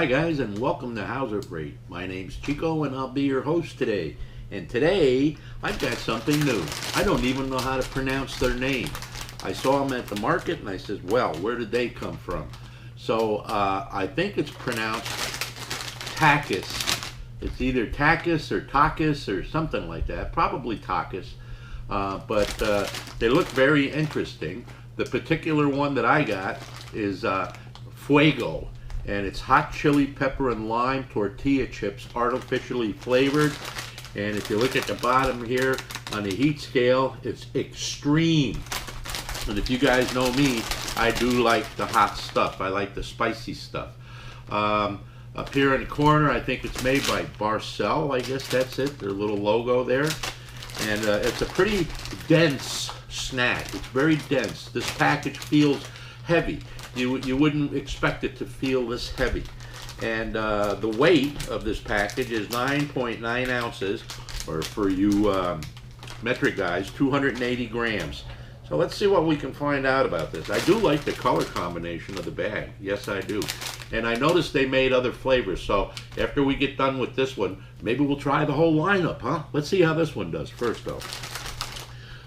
Hi guys, and welcome to How's It Rate. My name's Chico and I'll be your host today. And today I've got something new. I don't even know how to pronounce their name. I saw them at the market and I said, well, where did they come from? So I think it's pronounced Takis. It's either Takis or something like that. Probably Takis. But they look very interesting. The particular one that I got is Fuego. And it's hot chili pepper and lime tortilla chips, artificially flavored. And if you look at the bottom here on the heat scale, it's extreme. And if you guys know me, I do like the hot stuff. I like the spicy stuff. Up here in the corner, I think it's made by Barcel. I guess that's it, their little logo there. And it's a pretty dense snack. It's very dense. This package feels heavy. You wouldn't expect it to feel this heavy. And the weight of this package is 9.9 ounces, or for you metric guys, 280 grams. So let's see what we can find out about this. I do like the color combination of the bag. Yes, I do. And I noticed they made other flavors. So after we get done with this one, maybe we'll try the whole lineup, huh? Let's see how this one does first, though.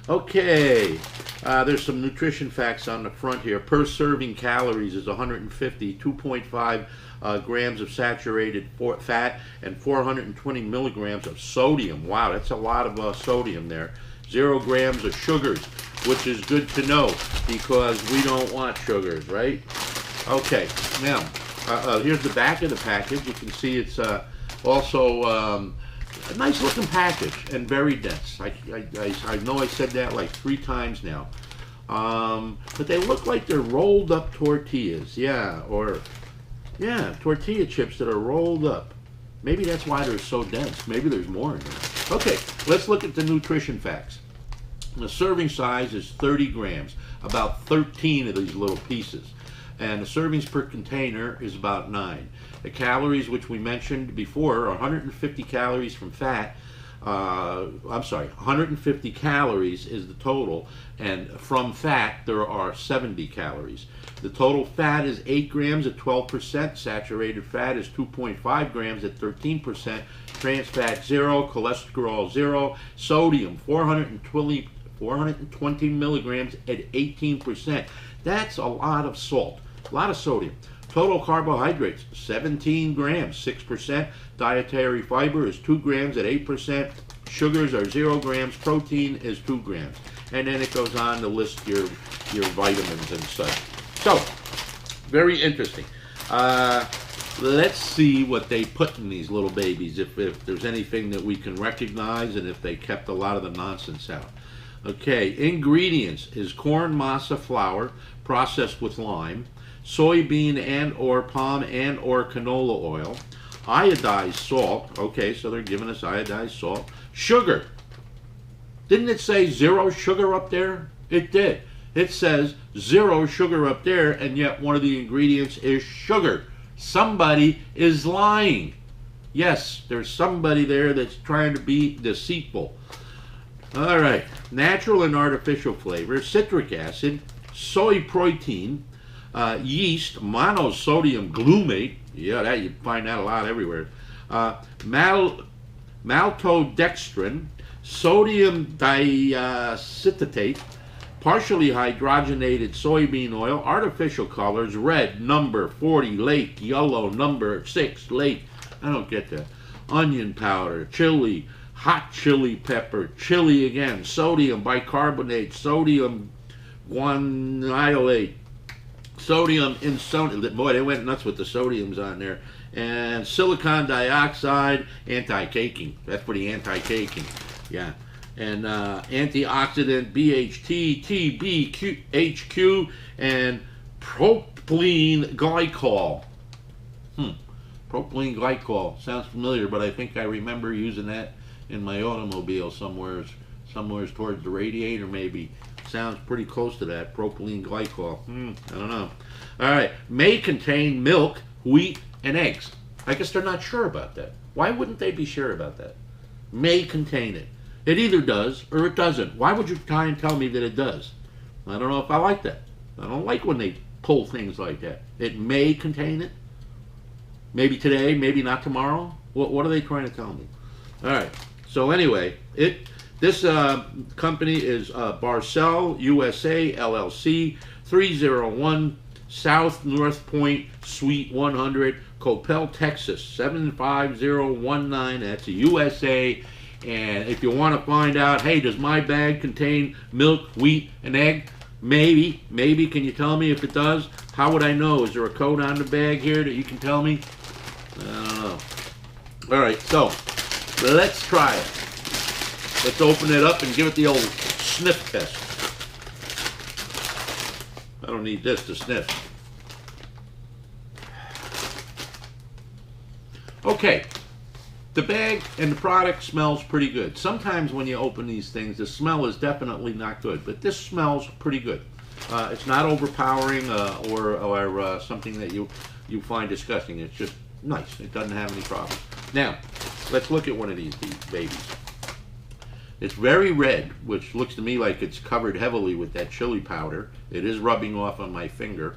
Okay, there's some nutrition facts on the front here. Per serving calories is 150, 2.5 grams of saturated fat, and 420 milligrams of sodium. Wow, that's a lot of sodium there. 0 grams of sugars, which is good to know because we don't want sugars, right? Okay, now, here's the back of the package. You can see it's also a nice looking package and very dense. I know I said that like 3 times now. But they look like they're rolled up tortillas. Yeah, tortilla chips that are rolled up. Maybe that's why they're so dense. Maybe there's more in there. Okay, let's look at the nutrition facts. The serving size is 30 grams, about 13 of these little pieces. And the servings per container is about 9. The calories, which we mentioned before, are 150 calories from fat. 150 calories is the total, and from fat there are 70 calories. The total fat is 8 grams at 12%, saturated fat is 2.5 grams at 13%, trans fat 0, cholesterol 0, sodium 420 milligrams at 18%. That's a lot of salt, a lot of sodium. Total carbohydrates, 17 grams, 6%. Dietary fiber is 2 grams at 8%. Sugars are 0 grams. Protein is 2 grams. And then it goes on to list your vitamins and such. So, very interesting. Let's see what they put in these little babies, if there's anything that we can recognize and if they kept a lot of the nonsense out. Okay, ingredients is corn masa flour processed with lime, soybean and or palm and or canola oil, iodized salt. Okay, so they're giving us iodized salt. Sugar. Didn't it say 0 sugar up there? It did. It says 0 sugar up there, and yet one of the ingredients is sugar. Somebody is lying. Yes, there's somebody there that's trying to be deceitful. All right, natural and artificial flavors, citric acid, soy protein, yeast, monosodium glutamate, yeah, that you find that a lot everywhere, maltodextrin, sodium diacetate, partially hydrogenated soybean oil, artificial colors, red, number 40, lake, yellow, number 6, lake, I don't get that, onion powder, chili, hot chili pepper, chili again, sodium bicarbonate, sodium guanylate, sodium insonate. Boy, they went nuts with the sodiums on there. And silicon dioxide, anti-caking. That's for the anti-caking. Yeah. And antioxidant, BHT, TBHQ, and propylene glycol. Propylene glycol. Sounds familiar, but I think I remember using that in my automobile somewhere towards the radiator maybe. Sounds pretty close to that, propylene glycol. I don't know. All right, may contain milk, wheat, and eggs. I guess they're not sure about that. Why wouldn't they be sure about that? May contain it. It either does or it doesn't. Why would you try and tell me that it does? I don't know if I like that. I don't like when they pull things like that. It may contain it. Maybe today, maybe not tomorrow. What are they trying to tell me? All right. So anyway, this company is Barcel USA LLC, 301 South North Point, Suite 100, Coppell, Texas, 75019. That's USA. And if you want to find out, hey, does my bag contain milk, wheat, and egg? Maybe. Can you tell me if it does? How would I know? Is there a code on the bag here that you can tell me? I don't know. All right, so let's try it. Let's open it up and give it the old sniff test. I don't need this to sniff. Okay. The bag and the product smells pretty good. Sometimes when you open these things, the smell is definitely not good, but this smells pretty good. It's not overpowering or something that you find disgusting. It's just nice. It doesn't have any problems. Now, let's look at one of these babies. It's very red, which looks to me like it's covered heavily with that chili powder. It is rubbing off on my finger.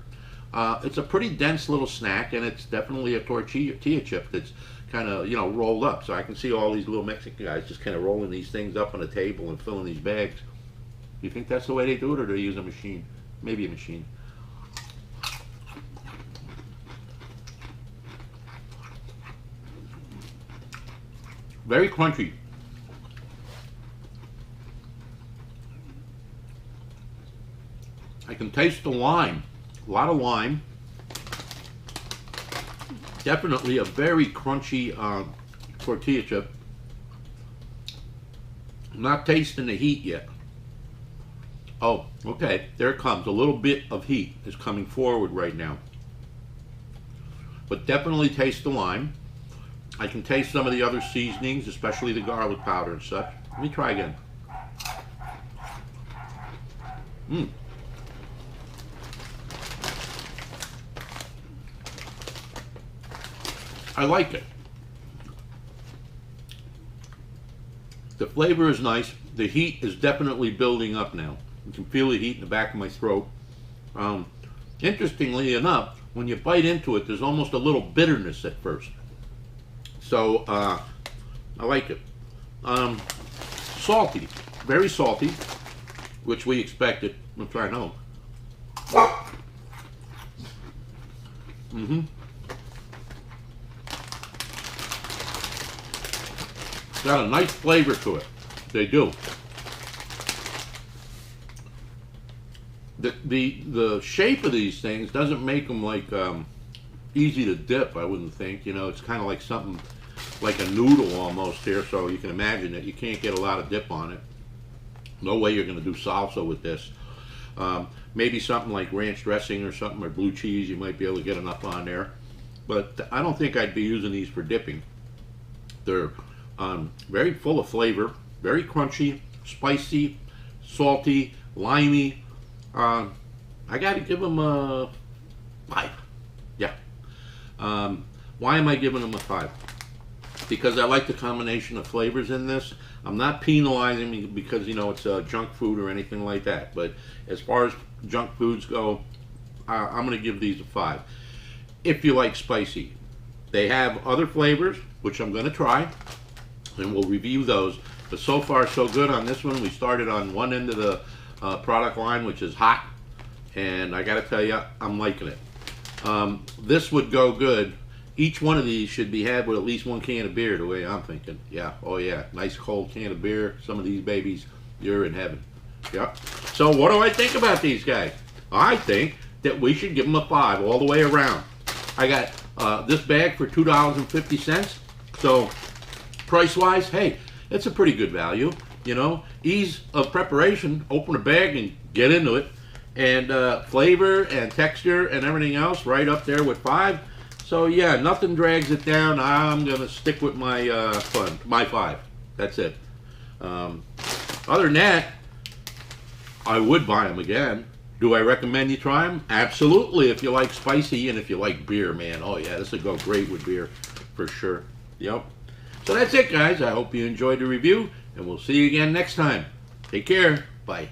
It's a pretty dense little snack, and it's definitely a tortilla chip that's kind of, you know, rolled up. So I can see all these little Mexican guys just kind of rolling these things up on a table and filling these bags. You think that's the way they do it, or do they use a machine? Maybe a machine. Very crunchy. I can taste the lime. A lot of lime. Definitely a very crunchy tortilla chip. I'm not tasting the heat yet. Oh, okay, there it comes. A little bit of heat is coming forward right now. But definitely taste the lime. I can taste some of the other seasonings, especially the garlic powder and such. Let me try again. I like it. The flavor is nice. The heat is definitely building up now. You can feel the heat in the back of my throat. Interestingly enough, when you bite into it, there's almost a little bitterness at first. So, I like it. Salty. Very salty, which we expected. Let's try another. Got a nice flavor to it. They do. The shape of these things doesn't make them like easy to dip, I wouldn't think. You know, it's kind of like something like a noodle almost here, so you can imagine that you can't get a lot of dip on it. No way you're going to do salsa with this. Maybe something like ranch dressing or something, or blue cheese, you might be able to get enough on there. But I don't think I'd be using these for dipping. They're very full of flavor, very crunchy, spicy, salty, limey. I got to give them a 5. Yeah. Why am I giving them a 5? Because I like the combination of flavors in this. I'm not penalizing because, you know, it's junk food or anything like that. But as far as junk foods go, I'm going to give these a 5. If you like spicy. They have other flavors, which I'm going to try, and we'll review those. But so far, so good on this one. We started on one end of the product line, which is hot, and I got to tell you, I'm liking it. This would go good. Each one of these should be had with at least 1 can of beer, the way I'm thinking. Yeah, oh yeah, nice cold can of beer. Some of these babies, you're in heaven. Yep. So what do I think about these guys? I think that we should give them a 5 all the way around. I got this bag for $2.50. So price-wise, hey, it's a pretty good value. You know, ease of preparation. Open a bag and get into it. And flavor and texture and everything else right up there with 5. So yeah, nothing drags it down. I'm gonna stick with my my 5. That's it. Other than that, I would buy them again. Do I recommend you try them? Absolutely. If you like spicy and if you like beer, man. Oh yeah, this would go great with beer for sure. Yep. So that's it, guys. I hope you enjoyed the review, and we'll see you again next time. Take care. Bye.